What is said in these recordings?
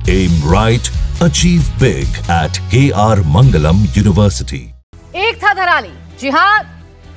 Aim right, achieve big at KR Mangalam University. एक था धराली। जी हाँ,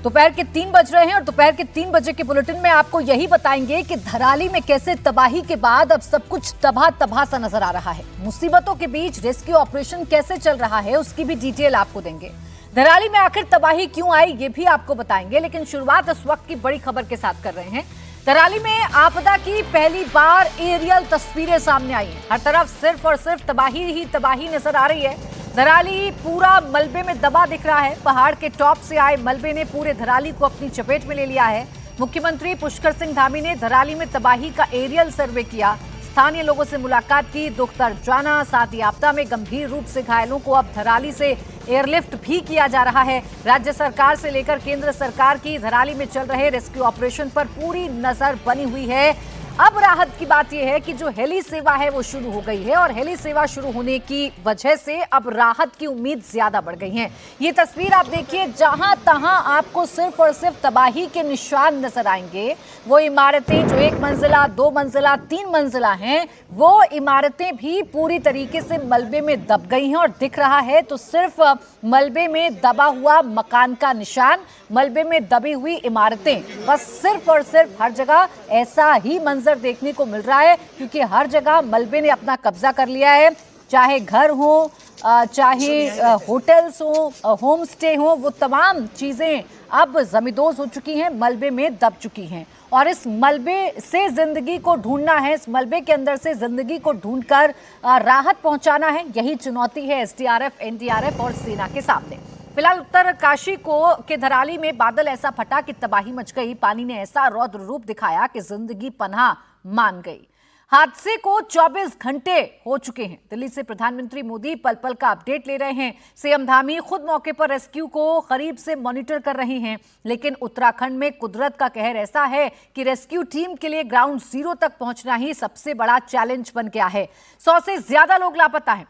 दोपहर के 3 बज रहे हैं और दोपहर के 3 बजे के बुलेटिन में आपको यही बताएंगे कि धराली में कैसे तबाही के बाद अब सब कुछ तबाह सा नजर आ रहा है। मुसीबतों के बीच रेस्क्यू ऑपरेशन कैसे चल रहा है उसकी भी डिटेल आपको देंगे। धराली में आखिर तबाही क्यों आई ये भी आपको बताएंगे, लेकिन शुरुआत इस वक्त की बड़ी खबर के साथ कर रहे हैं। धराली में आपदा की पहली बार एरियल तस्वीरें सामने आई हैं। हर तरफ सिर्फ और सिर्फ तबाही ही तबाही नजर आ रही है। धराली पूरा मलबे में दबा दिख रहा है। पहाड़ के टॉप से आए मलबे ने पूरे धराली को अपनी चपेट में ले लिया है। मुख्यमंत्री पुष्कर सिंह धामी ने धराली में तबाही का एरियल सर्वे किया, स्थानीय लोगों से मुलाकात की, दुख दर्द जाना। साथ ही आपदा में गंभीर रूप से घायलों को अब धराली से एयरलिफ्ट भी किया जा रहा है। राज्य सरकार से लेकर केंद्र सरकार की धराली में चल रहे रेस्क्यू ऑपरेशन पर पूरी नजर बनी हुई है। अब राहत की बात यह है कि जो हेली सेवा है वो शुरू हो गई है और हेली सेवा शुरू होने की वजह से अब राहत की उम्मीद ज्यादा बढ़ गई है। ये तस्वीर आप देखिए, जहां तहां आपको सिर्फ और सिर्फ तबाही के निशान नजर आएंगे। वो इमारतें जो 1 मंजिला, 2 मंजिला, 3 मंजिला हैं, वो इमारतें भी पूरी तरीके से मलबे में दब गई हैं और दिख रहा है तो सिर्फ मलबे में दबा हुआ मकान का निशान, मलबे में दबी हुई इमारतें, बस सिर्फ और सिर्फ हर जगह ऐसा ही मंजर देखने को मिल रहा है, क्योंकि हर जगह मलबे ने अपना कब्जा कर लिया है। चाहे घर हो, चाहे होटल्स हो, होम स्टे हो, वो तमाम चीजें अब जमींदोज हो चुकी हैं, मलबे में दब चुकी हैं। और इस मलबे से जिंदगी को ढूंढना है, इस मलबे के अंदर से जिंदगी को ढूंढकर राहत पहुंचाना है, यही चुनौती है एसडीआरएफ, एनडीआरएफ और सेना के सामने। फिलहाल उत्तरकाशी के धराली में बादल ऐसा फटा कि तबाही मच गई। पानी ने ऐसा रौद्र रूप दिखाया कि जिंदगी पनाह मान गई। हादसे को 24 घंटे हो चुके हैं। दिल्ली से प्रधानमंत्री मोदी पल पल का अपडेट ले रहे हैं। सीएम धामी खुद मौके पर रेस्क्यू को करीब से मॉनिटर कर रहे हैं। लेकिन उत्तराखंड में कुदरत का कहर ऐसा है कि रेस्क्यू टीम के लिए ग्राउंड जीरो तक पहुंचना ही सबसे बड़ा चैलेंज बन गया है। 100 से ज्यादा लोग लापता हैं।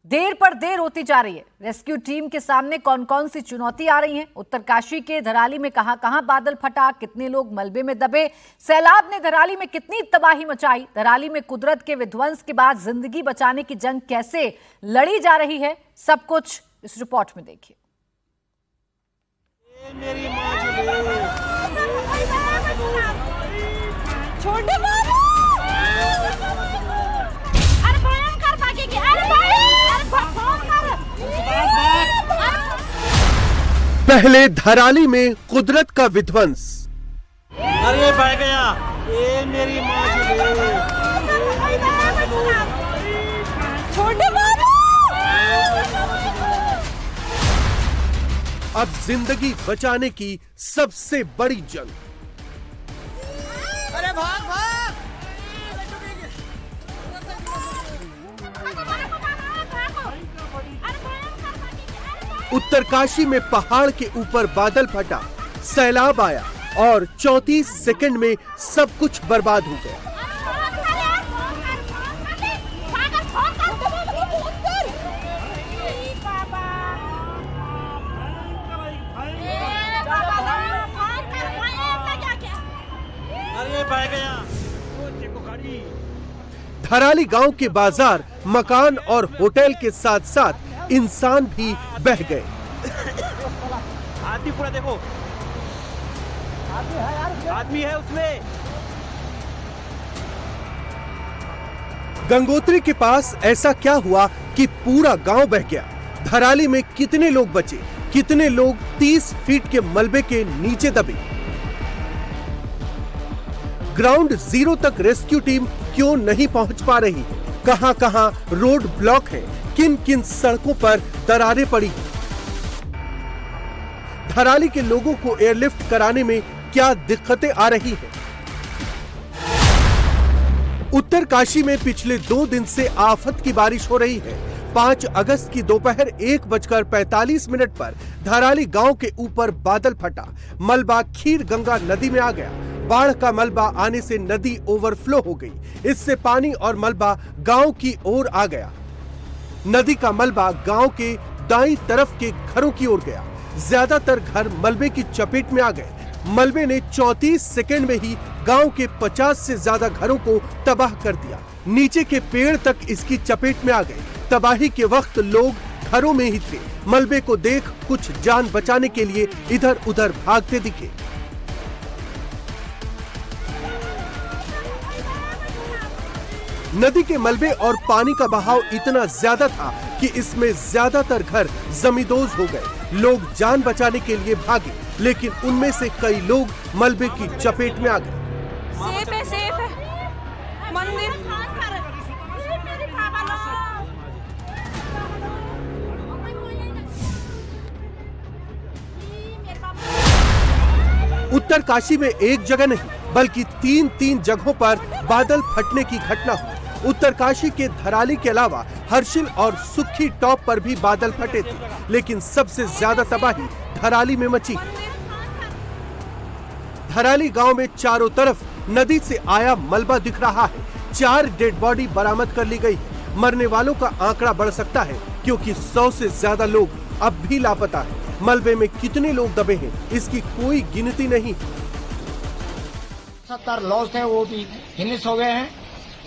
देर पर देर होती जा रही है। रेस्क्यू टीम के सामने कौन कौन सी चुनौती आ रही हैं? उत्तरकाशी के धराली में कहां बादल फटा, कितने लोग मलबे में दबे, सैलाब ने धराली में कितनी तबाही मचाई, धराली में कुदरत के विध्वंस के बाद जिंदगी बचाने की जंग कैसे लड़ी जा रही है, सब कुछ इस रिपोर्ट में देखिए। पहले धराली में कुदरत का विध्वंस। अरे बह गया, ये मेरी माँ अब जिंदगी बचाने की सबसे बड़ी जंग। अरे भाग भाग। उत्तरकाशी में पहाड़ के ऊपर बादल फटा, सैलाब आया और 34 सेकंड में सब कुछ बर्बाद हो गया। अरे बह गया। धराली गांव के बाजार, मकान और होटल के साथ साथ इंसान भी बह गए। आदमी पूरा देखो, आदमी है उसमें। गंगोत्री के पास ऐसा क्या हुआ कि पूरा गांव बह गया? धराली में कितने लोग बचे, कितने लोग 30 फीट के मलबे के नीचे दबे? ग्राउंड जीरो तक रेस्क्यू टीम क्यों नहीं पहुंच पा रही? कहां-कहां रोड ब्लॉक है, किन किन सड़कों पर दरारें पड़ी हैं? धराली के लोगों को एयरलिफ्ट कराने में क्या दिक्कतें आ रही हैं? उत्तरकाशी में पिछले 2 दिन से आफत की बारिश हो रही है। 5 अगस्त की दोपहर 1:45 पर धराली गांव के ऊपर बादल फटा, मलबा खीर गंगा नदी में आ गया। बाढ़ का मलबा आने से नदी ओवरफ्लो हो गई। इससे पानी और मलबा गांव की ओर आ गया। नदी का मलबा गांव के दाईं तरफ के घरों की ओर गया। ज्यादातर घर मलबे की चपेट में आ गए। मलबे ने 34 सेकंड में ही गांव के 50 से ज्यादा घरों को तबाह कर दिया। नीचे के पेड़ तक इसकी चपेट में आ गए। तबाही के वक्त लोग घरों में ही थे। मलबे को देख कुछ जान बचाने के लिए इधर उधर भागते दिखे। नदी के मलबे और पानी का बहाव इतना ज्यादा था कि इसमें ज्यादातर घर जमींदोज हो गए। लोग जान बचाने के लिए भागे, लेकिन उनमें से कई लोग मलबे की चपेट में आ गए। सेफ है मंदिर। उत्तरकाशी में एक जगह नहीं बल्कि तीन जगहों पर बादल फटने की घटना हुई। उत्तरकाशी के धराली के अलावा हर्षिल और सुखी टॉप पर भी बादल फटे थे, लेकिन सबसे ज्यादा तबाही धराली में मची। धराली गांव में चारों तरफ नदी से आया मलबा दिख रहा है। 4 डेड बॉडी बरामद कर ली गई है। मरने वालों का आंकड़ा बढ़ सकता है क्योंकि 100 से ज्यादा लोग अब भी लापता हैं। मलबे में कितने लोग दबे हैं इसकी कोई गिनती नहीं। 70 लॉस है वो भी फिनिश हो गए हैं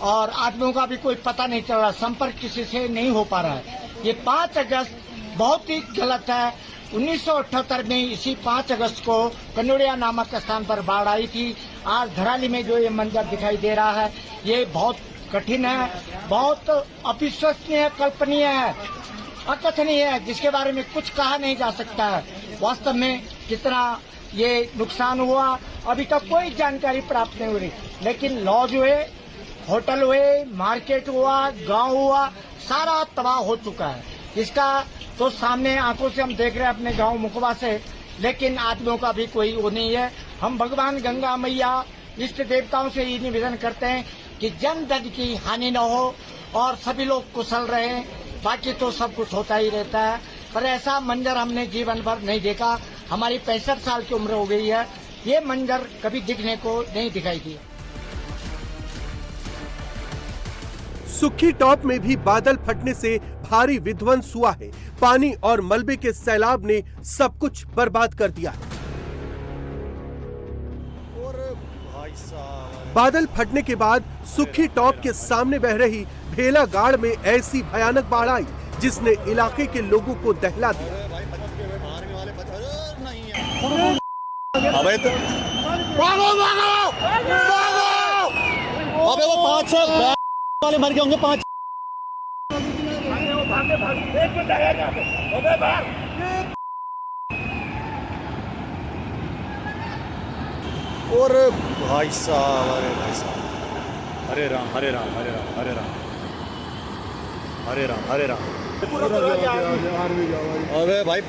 और आदमियों का भी कोई पता नहीं चल रहा, संपर्क किसी से नहीं हो पा रहा है। ये 5 अगस्त बहुत ही गलत है। 1978 में इसी 5 अगस्त को कनोड़िया नामक स्थान पर बाढ़ आई थी। आज धराली में जो ये मंजर दिखाई दे रहा है ये बहुत कठिन है, बहुत अविश्वसनीय, कल्पनीय है, अकथनीय है, जिसके बारे में कुछ कहा नहीं जा सकता है। वास्तव में कितना ये नुकसान हुआ अभी तक कोई जानकारी प्राप्त नहीं हो रही, लेकिन लॉज हुए, होटल हुए, मार्केट हुआ, गांव हुआ, सारा तबाह हो चुका है। इसका तो सामने आंखों से हम देख रहे हैं अपने गांव मुकबा से, लेकिन आदमियों का भी कोई वो नहीं है। हम भगवान गंगा मैया इष्ट देवताओं से ये निवेदन करते हैं कि जन धन की हानि न हो और सभी लोग कुशल रहें। बाकी तो सब कुछ होता ही रहता है, पर ऐसा मंजर हमने जीवन भर नहीं देखा। हमारी 65 साल की उम्र हो गई है, ये मंजर कभी दिखने को नहीं दिखाई दिया। सुखी टॉप में भी बादल फटने से भारी विध्वंस हुआ है। पानी और मलबे के सैलाब ने सब कुछ बर्बाद कर दिया है। बादल फटने के बाद सुखी टॉप के सामने बह रही भेलागाड़ में ऐसी भयानक बाढ़ आई जिसने इलाके के लोगों को दहला दिया। अबे तो अबे वो 5 वाले मर गए होंगे। 5 और भाई साहब, अरे भाई साहब, हरे राम हरे राम हरे राम हरे राम हरे राम हरे राम। अबे भाई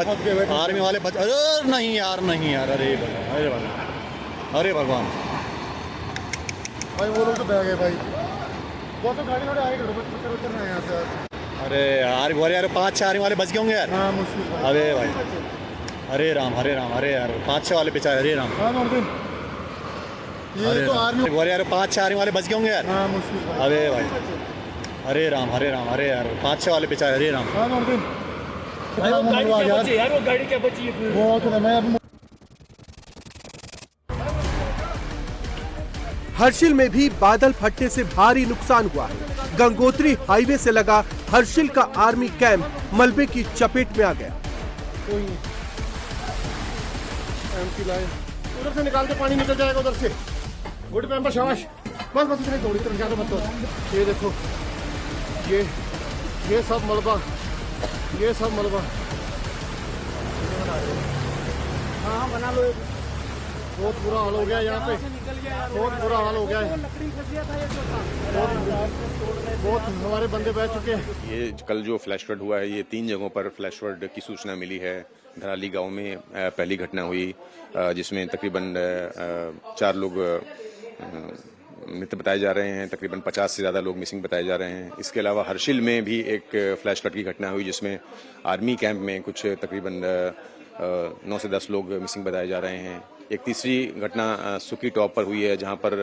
आर्मी वाले अरे नहीं यार, नहीं यार, अरे भगवान, अरे भगवान भाई वो लोग तो बह गए भाई। वो तो गाड़ी थोड़े आगे उतरना है यहाँ से। अरे यार बोले यार 5-6 आर्मी वाले बच गए होंगे यार। हाँ मुश्किल। अबे भाई हरे राम हरे राम, अरे यार 5-6 वाले बेचारे, हरे राम। हाँ नॉर्दन ये तो आर्मी बोले यार 5-6 आर्मी वाले बच गए होंगे यार। हाँ मुश्किल। अबे भाई हरे राम हरे राम, अरे यार 5-6 वाले बेचारे, हरे राम। हाँ नॉर्दन यार वो गाड़ी क्या बची है वो तो मैं। हर्षिल में भी बादल फटने से भारी नुकसान हुआ है। गंगोत्री हाईवे से लगा हर्षिल का आर्मी कैंप मलबे की चपेट में आ गया। उधर से निकाल के पानी निकल जाएगा उधर से। गुड मेंबर शाबाश, बस बस इतनी थोड़ी तरह ज्यादा मत हो। ये देखो ये सब मलबा, ये सब मलबा। हाँ बना लो। बहुत बुरा हाल हो गया यहाँ पे, बहुत बुरा हाल हो गया है। बहुत हमारे बंदे बह चुके हैं। ये कल जो फ्लैश फ्लड हुआ है, ये 3 जगहों पर फ्लैश फ्लड की सूचना मिली है। धराली गांव में पहली घटना हुई जिसमें तकरीबन 4 लोग मृत बताए जा रहे हैं, तकरीबन 50 से ज़्यादा लोग मिसिंग बताए जा रहे हैं। इसके अलावा हर्षिल में भी एक फ्लैश फ्लड की घटना हुई जिसमें आर्मी कैंप में कुछ तकरीबन 9 से 10 लोग मिसिंग बताए जा रहे हैं। एक तीसरी घटना सुखी टॉप पर हुई है जहां पर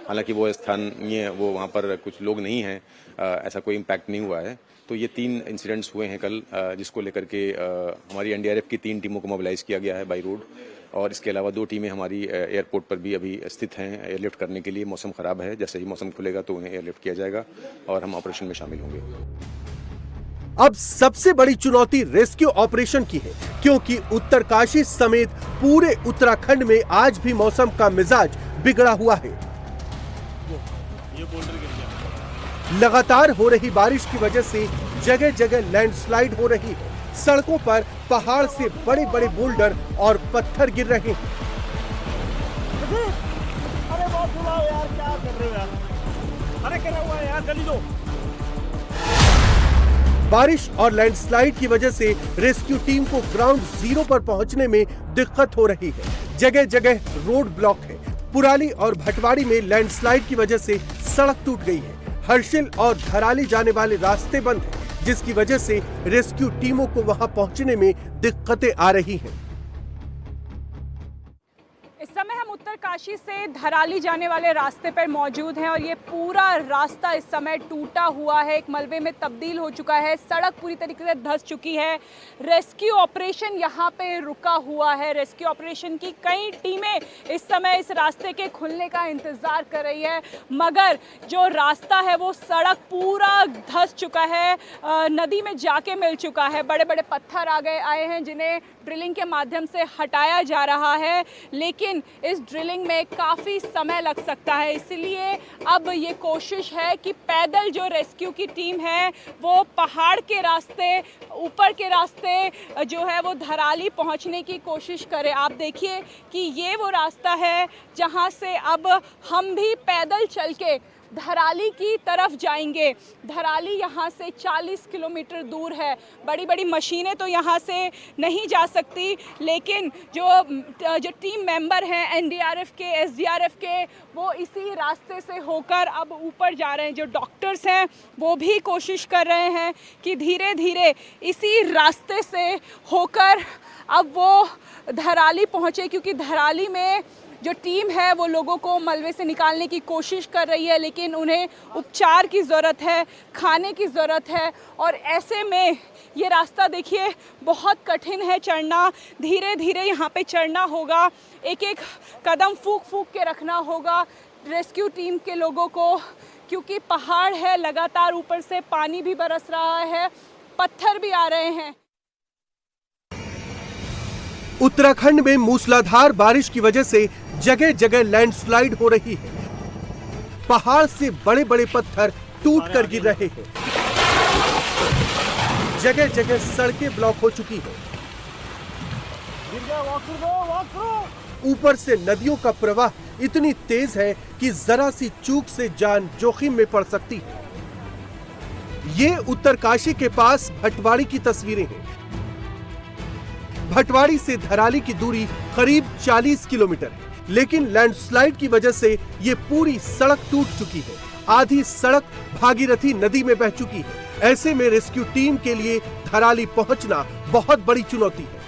हालांकि वो स्थानीय वो वहां पर कुछ लोग नहीं हैं, ऐसा कोई इम्पैक्ट नहीं हुआ है। तो ये 3 इंसिडेंट्स हुए हैं कल, जिसको लेकर के हमारी एनडीआरएफ की 3 टीमों को मोबिलाइज किया गया है बाई रोड और इसके अलावा 2 टीमें हमारी एयरपोर्ट पर भी अभी स्थित हैं एयरलिफ्ट करने के लिए। मौसम ख़राब है, जैसे ही मौसम खुलेगा तो उन्हें एयरलिफ्ट किया जाएगा और हम ऑपरेशन में शामिल होंगे। अब सबसे बड़ी चुनौती रेस्क्यू ऑपरेशन की है, क्योंकि उत्तरकाशी समेत पूरे उत्तराखंड में आज भी मौसम का मिजाज बिगड़ा हुआ है। लगातार हो रही बारिश की वजह से जगह जगह लैंडस्लाइड हो रही है। सड़कों पर पहाड़ से बड़े बड़े बोल्डर और पत्थर गिर रहे हैं। अरे बहुत बुरा यार, क्या कर रहे हो यार? अरे क्या हुआ यार, जल्दी दो। बारिश और लैंडस्लाइड की वजह से रेस्क्यू टीम को ग्राउंड जीरो पर पहुंचने में दिक्कत हो रही है। जगह जगह रोड ब्लॉक है। पुराली और भटवाड़ी में लैंडस्लाइड की वजह से सड़क टूट गई है। हर्षिल और धराली जाने वाले रास्ते बंद हैं, जिसकी वजह से रेस्क्यू टीमों को वहां पहुंचने में दिक्कतें आ रही हैं। इस समय हम उत्तरकाशी से धराली जाने वाले रास्ते पर मौजूद हैं और ये पूरा रास्ता इस समय टूटा हुआ है, एक मलबे में तब्दील हो चुका है। सड़क पूरी तरीके से धंस चुकी है। रेस्क्यू ऑपरेशन यहाँ पे रुका हुआ है। रेस्क्यू ऑपरेशन की कई टीमें इस समय इस रास्ते के खुलने का इंतज़ार कर रही है, मगर जो रास्ता है वो सड़क पूरा धंस चुका है, नदी में जाके मिल चुका है। बड़े बड़े पत्थर आए हैं जिन्हें ड्रिलिंग के माध्यम से हटाया जा रहा है, लेकिन इस ड्रिलिंग में काफ़ी समय लग सकता है। इसलिए अब ये कोशिश है कि पैदल जो रेस्क्यू की टीम है वो पहाड़ के रास्ते, ऊपर के रास्ते जो है वो धराली पहुंचने की कोशिश करे। आप देखिए कि ये वो रास्ता है जहां से अब हम भी पैदल चल के धराली की तरफ जाएंगे। धराली यहाँ से 40 किलोमीटर दूर है। बड़ी बड़ी मशीनें तो यहाँ से नहीं जा सकती, लेकिन जो टीम मेंबर हैं एनडीआरएफ के, एसडीआरएफ के, वो इसी रास्ते से होकर अब ऊपर जा रहे हैं। जो डॉक्टर्स हैं वो भी कोशिश कर रहे हैं कि धीरे धीरे इसी रास्ते से होकर अब वो धराली पहुँचे, क्योंकि धराली में जो टीम है वो लोगों को मलबे से निकालने की कोशिश कर रही है, लेकिन उन्हें उपचार की ज़रूरत है, खाने की ज़रूरत है। और ऐसे में ये रास्ता देखिए बहुत कठिन है चढ़ना। धीरे धीरे यहाँ पे चढ़ना होगा, एक एक कदम फूंक फूंक के रखना होगा रेस्क्यू टीम के लोगों को, क्योंकि पहाड़ है, लगातार ऊपर से पानी भी बरस रहा है, पत्थर भी आ रहे हैं। उत्तराखंड में मूसलाधार बारिश की वजह से जगह जगह लैंडस्लाइड हो रही है। पहाड़ से बड़े बड़े पत्थर टूट कर गिर रहे हैं। जगह जगह सड़कें ब्लॉक हो चुकी हैं। ऊपर से नदियों का प्रवाह इतनी तेज है कि जरा सी चूक से जान जोखिम में पड़ सकती है। ये उत्तरकाशी के पास भटवाड़ी की तस्वीरें हैं। भटवाड़ी से धराली की दूरी करीब 40 किलोमीटर है, लेकिन लैंडस्लाइड की वजह से ये पूरी सड़क टूट चुकी है। आधी सड़क भागीरथी नदी में बह चुकी है। ऐसे में रेस्क्यू टीम के लिए धराली पहुंचना बहुत बड़ी चुनौती है।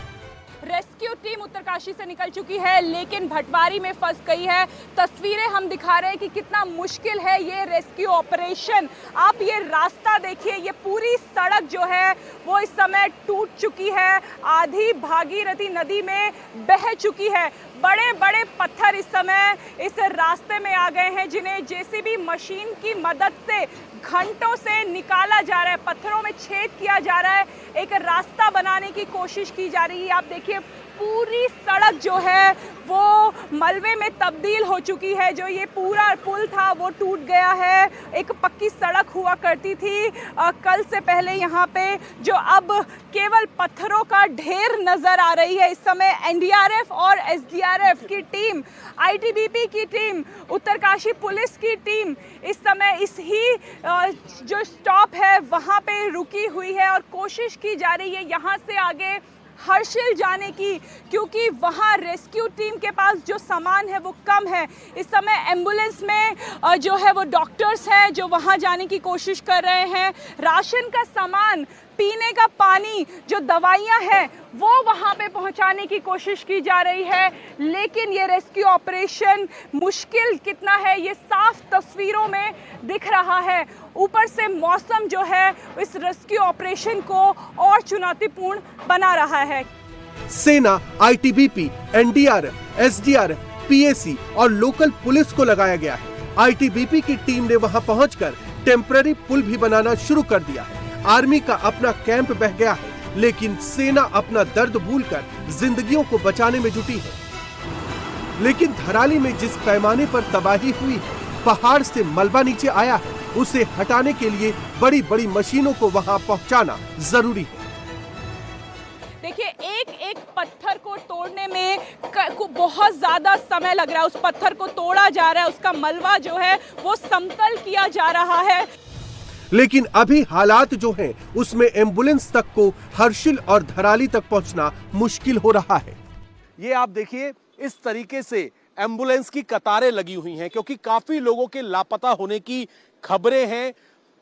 रेस्क्यू टीम उत्तरकाशी से निकल चुकी है, लेकिन भटवाड़ी में फंस गई है। तस्वीरें हम दिखा रहे हैं कि कितना मुश्किल है ये रेस्क्यू ऑपरेशन। आप ये रास्ता देखिए, ये पूरी सड़क जो है वो इस समय टूट चुकी है, आधी भागीरथी नदी में बह चुकी है। बड़े बड़े पत्थर इस समय इस रास्ते में आ गए हैं, जिन्हें जेसीबी मशीन की मदद से घंटों से निकाला जा रहा है। पत्थरों में छेद किया जा रहा है, एक रास्ता बनाने की कोशिश की जा रही है। आप देखिए पूरी सड़क जो है वो मलबे में तब्दील हो चुकी है। जो ये पूरा पुल था वो टूट गया है। एक पक्की सड़क हुआ करती थी कल से पहले यहाँ पे, जो अब केवल पत्थरों का ढेर नजर आ रही है। इस समय एनडीआरएफ और एसडीआरएफ की टीम, आईटीबीपी की टीम, उत्तरकाशी पुलिस की टीम इस समय इस ही जो स्टॉप है वहाँ पे रुकी हुई है और कोशिश की जा रही है यहाँ से आगे हर्षिल जाने की, क्योंकि वहाँ रेस्क्यू टीम के पास जो सामान है वो कम है। इस समय एम्बुलेंस में जो है वो डॉक्टर्स हैं जो वहाँ जाने की कोशिश कर रहे हैं। राशन का सामान, पीने का पानी, जो दवाइयाँ हैं वो वहाँ पे पहुँचाने की कोशिश की जा रही है। लेकिन ये रेस्क्यू ऑपरेशन मुश्किल कितना है ये साफ तस्वीरों में दिख रहा है। ऊपर से मौसम जो है इस रेस्क्यू ऑपरेशन को और चुनौतीपूर्ण बना रहा है। सेना, आईटीबीपी, एनडीआरएफ, एसडीआरएफ, पीएसी और लोकल पुलिस को लगाया गया है। आईटीबीपी की टीम ने वहां पहुंचकर टेम्पररी पुल भी बनाना शुरू कर दिया है। आर्मी का अपना कैंप बह गया है, लेकिन सेना अपना दर्द भूलकर जिंदगियों को बचाने में जुटी है। लेकिन धराली में जिस पैमाने पर तबाही हुई है, पहाड़ से मलबा नीचे आया है, उसे हटाने के लिए बड़ी बड़ी मशीनों को वहां पहुंचाना जरूरी है। देखिए, एक एक पत्थर को तोड़ने में बहुत ज्यादा समय लग रहा है। उस पत्थर को तोड़ा जा रहा है, उसका मलबा जो है वो समतल किया जा रहा है। लेकिन अभी हालात जो हैं, उसमें एम्बुलेंस तक को हर्षिल और धराली तक पहुंचना मुश्किल हो रहा है। ये आप देखिए, इस तरीके से एम्बुलेंस की कतारें लगी हुई हैं, क्योंकि काफी लोगों के लापता होने की खबरें हैं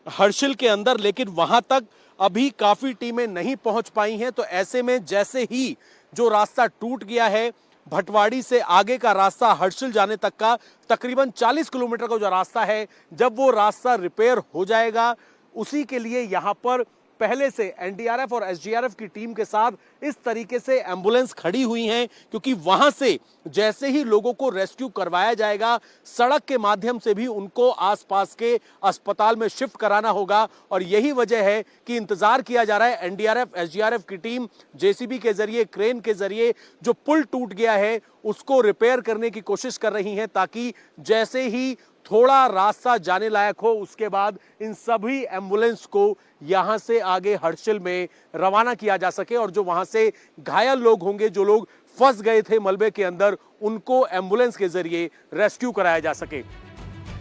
हर्षिल के अंदर, लेकिन वहां तक अभी काफी टीमें नहीं पहुंच पाई हैं। तो ऐसे में जैसे ही जो रास्ता टूट गया है, भटवाड़ी से आगे का रास्ता हर्षिल जाने तक का तकरीबन 40 किलोमीटर का जो रास्ता है, जब वो रास्ता रिपेयर हो जाएगा, उसी के लिए यहाँ पर पहले से एनडीआरएफ और एसडीआरएफ की टीम के साथ इस तरीके से एम्बुलेंस खड़ी हुई हैं, क्योंकि वहां से जैसे ही लोगों को रेस्क्यू करवाया जाएगा, सड़क के माध्यम से भी उनको आसपास के अस्पताल में शिफ्ट कराना होगा। और यही वजह है कि इंतजार किया जा रहा है। एनडीआरएफ एसडीआरएफ की टीम जेसीबी के जरिए, क्रेन के जरिए जो पुल टूट गया है उसको रिपेयर करने की कोशिश कर रही है, ताकि जैसे ही थोड़ा रास्ता जाने लायक हो, उसके बाद इन सभी एम्बुलेंस को यहां से आगे हर्षिल में रवाना किया जा सके और जो वहां से घायल लोग होंगे, जो लोग फंस गए थे मलबे के अंदर, उनको एम्बुलेंस के जरिए रेस्क्यू कराया जा सके।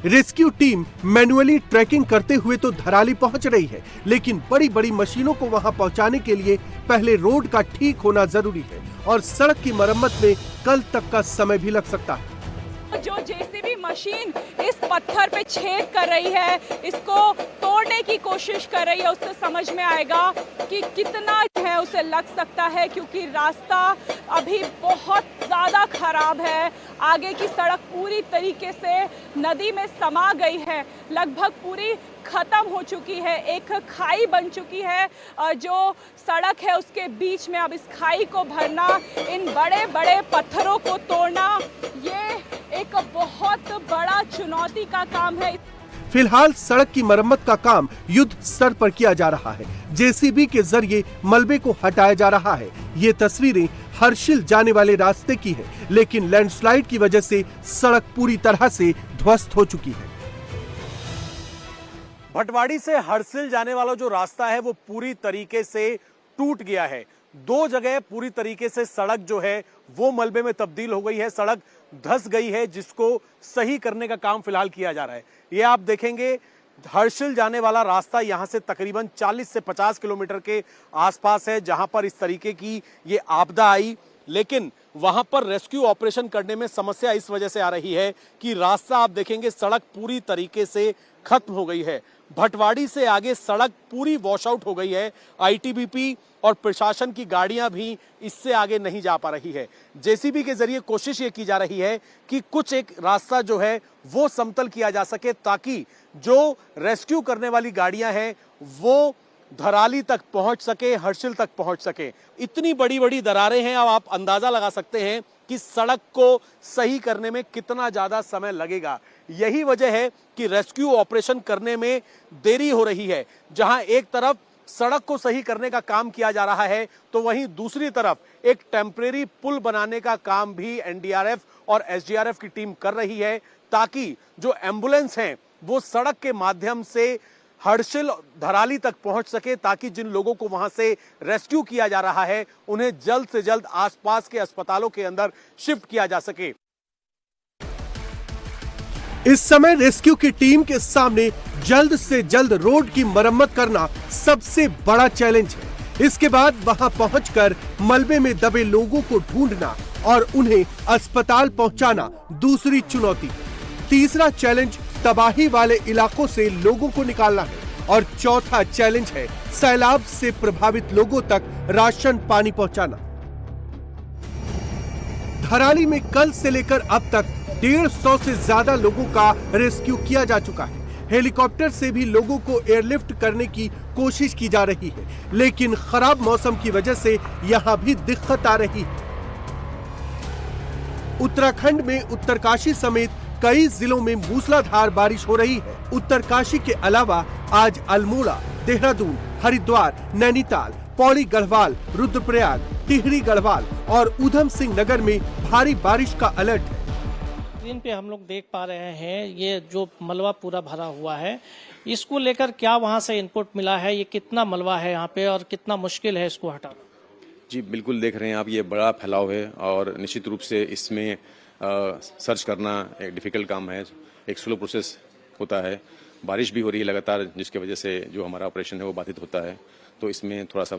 रेस्क्यू टीम मैन्युअली ट्रैकिंग करते हुए तो धराली पहुंच रही है, लेकिन बड़ी बड़ी मशीनों को वहां पहुंचाने के लिए पहले रोड का ठीक होना जरूरी है और सड़क की मरम्मत में कल तक का समय भी लग सकता है। जो जेसीबी मशीन इस पत्थर पे छेद कर रही है, इसको तोड़ने की कोशिश कर रही है, उससे समझ में आएगा कि कितना है उसे लग सकता है, क्योंकि रास्ता अभी बहुत ज़्यादा खराब है। आगे की सड़क पूरी तरीके से नदी में समा गई है, लगभग पूरी खत्म हो चुकी है। एक खाई बन चुकी है, जो सड़क है उसके बीच में अब इस खाई को भरना, इन बड़े बड़े पत्थरों को तोड़ना, ये एक बहुत बड़ा चुनौती का काम है। फिलहाल सड़क की मरम्मत का काम युद्ध स्तर पर किया जा रहा है। जेसीबी के जरिए मलबे को हटाया जा रहा है। ये तस्वीरें हर्षिल जाने वाले रास्ते की है, लेकिन लैंडस्लाइड की वजह से सड़क पूरी तरह से ध्वस्त हो चुकी है। भटवाड़ी से हर्षिल जाने वाला जो रास्ता है वो पूरी तरीके से टूट गया है। 2 जगह पूरी तरीके से सड़क जो है वो मलबे में तब्दील हो गई है, सड़क धंस गई है, जिसको सही करने का काम फिलहाल किया जा रहा है। ये आप देखेंगे, हर्षिल जाने वाला रास्ता यहां से तकरीबन 40 से 50 किलोमीटर के आसपास है, जहां पर इस तरीके की ये आपदा आई। लेकिन वहां पर रेस्क्यू ऑपरेशन करने में समस्या इस वजह से आ रही है कि रास्ता आप देखेंगे, सड़क पूरी तरीके से खत्म हो गई है। भटवाड़ी से आगे सड़क पूरी वॉश आउट हो गई है। आईटीबीपी और प्रशासन की गाड़ियां भी इससे आगे नहीं जा पा रही है। जेसीबी के जरिए कोशिश ये की जा रही है कि कुछ एक रास्ता जो है वो समतल किया जा सके, ताकि जो रेस्क्यू करने वाली गाड़ियां हैं वो धराली तक पहुंच सके, हर्षिल तक पहुंच सके। इतनी बड़ी बड़ी दरारें हैं, अब आप अंदाजा लगा सकते हैं कि सड़क को सही करने में कितना ज्यादा समय लगेगा। यही वजह है कि रेस्क्यू ऑपरेशन करने में देरी हो रही है। जहां एक तरफ सड़क को सही करने का काम किया जा रहा है, तो वहीं दूसरी तरफ एक टेम्परेरी पुल बनाने का काम भी एनडीआरएफ और एसडीआरएफ की टीम कर रही है, ताकि जो एम्बुलेंस हैं वो सड़क के माध्यम से हर्षिल धराली तक पहुंच सके, ताकि जिन लोगों को वहां से रेस्क्यू किया जा रहा है उन्हें जल्द से जल्द आसपास के अस्पतालों के अंदर शिफ्ट किया जा सके। इस समय रेस्क्यू की टीम के सामने जल्द से जल्द रोड की मरम्मत करना सबसे बड़ा चैलेंज है। इसके बाद वहां पहुंचकर मलबे में दबे लोगों को ढूंढना और उन्हें अस्पताल पहुंचाना दूसरी चुनौती। तीसरा चैलेंज तबाही वाले इलाकों से लोगों को निकालना है और चौथा चैलेंज है सैलाब से प्रभावित लोगों तक राशन पानी पहुंचाना। धराली में कल से लेकर अब तक 150 से ज्यादा लोगों का रेस्क्यू किया जा चुका है, हेलीकॉप्टर से भी लोगों को एयरलिफ्ट करने की कोशिश की जा रही है, लेकिन खराब मौसम की वजह से यहां भी दिक्कत आ रही है। उत्तराखंड में उत्तरकाशी समेत कई जिलों में मूसलाधार बारिश हो रही है। उत्तरकाशी के अलावा आज अल्मोड़ा, देहरादून, हरिद्वार, नैनीताल, पौड़ी गढ़वाल, रुद्रप्रयाग, टिहरी गढ़वाल और ऊधम सिंह नगर में भारी बारिश का अलर्ट है। स्क्रीन पे हम लोग देख पा रहे हैं ये जो मलबा पूरा भरा हुआ है, इसको लेकर क्या वहां से इनपुट मिला है, ये कितना मलबा है यहाँ पे और कितना मुश्किल है इसको हटाना? जी बिल्कुल देख रहे हैं आप, ये बड़ा फैलाव है और निश्चित रूप से इसमें सर्च करना एक डिफिकल्ट काम है, एक स्लो प्रोसेस होता है। बारिश भी हो रही है लगातार, जिसकी वजह से जो हमारा ऑपरेशन है वो बाधित होता है, तो इसमें थोड़ा सा